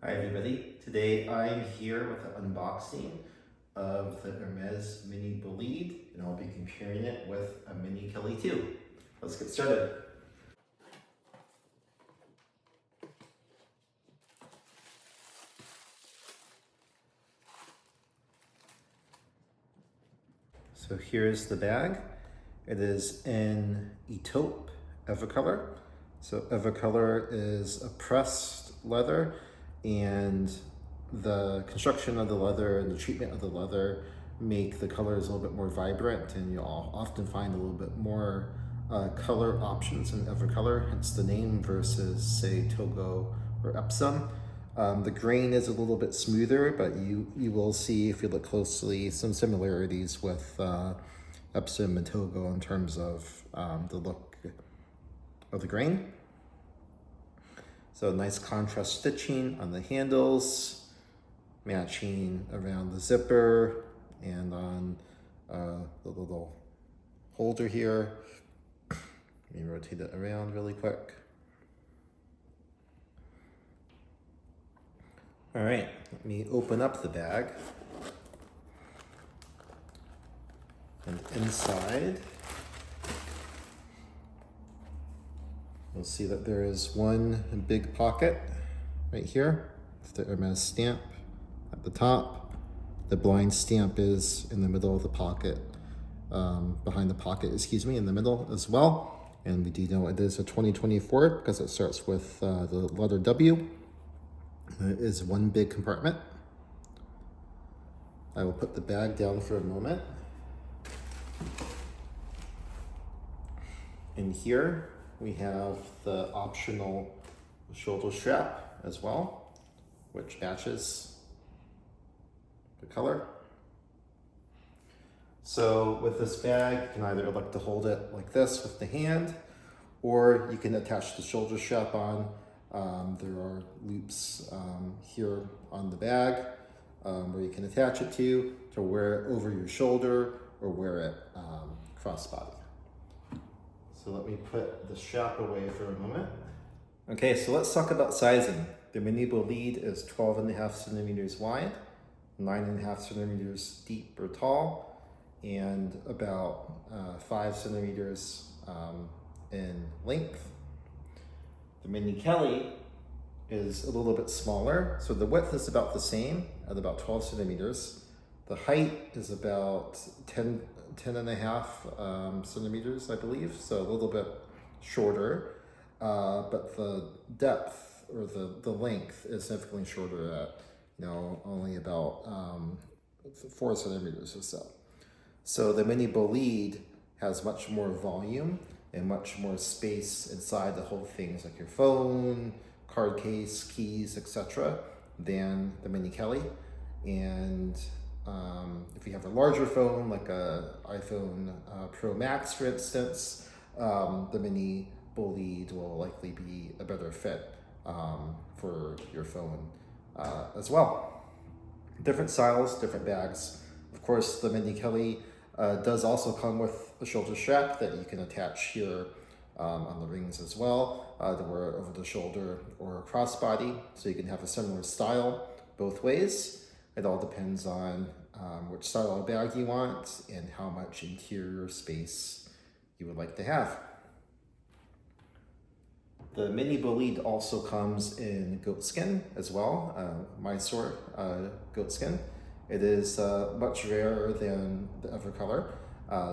Hi everybody, today I'm here with an unboxing of the Hermes Mini Bolide and I'll be comparing it with a Mini Kelly 2. Let's get started. So here's the bag. It is in etopue evercolor. So evercolor is a pressed leather, and the construction of the leather and the treatment of the leather make the colors a little bit more vibrant, and you'll often find a little bit more color options in evercolor, hence the name, versus say Togo or Epsom. The grain is a little bit smoother, but you will see, if you look closely, some similarities with Epsom and Togo in terms of the look of the grain. So nice contrast stitching on the handles, matching around the zipper and on the little holder here. Let me rotate it around really quick. All right, let me open up the bag. And inside, you'll see that there is one big pocket right here with the Hermes stamp at the top. The blind stamp is in the middle of the pocket, behind the pocket, in the middle as well. And we do know it is a 2024 because it starts with the letter W. It is one big compartment. I will put the bag down for a moment. In here, we have the optional shoulder strap as well, which matches the color. So with this bag, you can either elect to hold it like this with the hand, or you can attach the shoulder strap on. There are loops here on the bag where you can attach it to wear it over your shoulder or wear it crossbody. So let me put the strap away for a moment. Okay, so let's talk about sizing. The Mini Bolide is 12.5 centimeters wide, 9.5 centimeters deep or tall, and about 5 centimeters in length. The Mini Kelly is a little bit smaller, so the width is about the same at about 12 centimeters. The height is about 10.5 centimeters, I believe, so a little bit shorter, but the depth or the length is significantly shorter at, only about 4 centimeters or so. So the Mini Bolide has much more volume and much more space inside to hold things like your phone, card case, keys, etc. than the Mini Kelly. And if you have a larger phone, like a iPhone Pro Max, for instance, the Mini Bolide will likely be a better fit for your phone as well. Different styles, different bags. Of course, the Mini Kelly does also come with a shoulder strap that you can attach here on the rings as well, to wear it over the shoulder or crossbody, so you can have a similar style both ways. It all depends on which style of bag you want and how much interior space you would like to have. The Mini Bolide also comes in goatskin as well, Mysore goatskin. It is much rarer than the evercolor,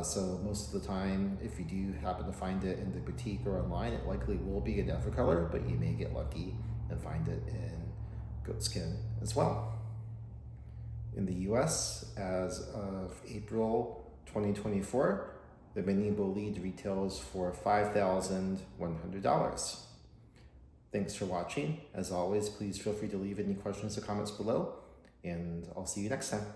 so most of the time, if you do happen to find it in the boutique or online, it likely will be in evercolor, but you may get lucky and find it in goatskin as well. In the US, as of April 2024, the Mini Bolide retails for $5,100. Thanks for watching. As always, please feel free to leave any questions or comments below, and I'll see you next time.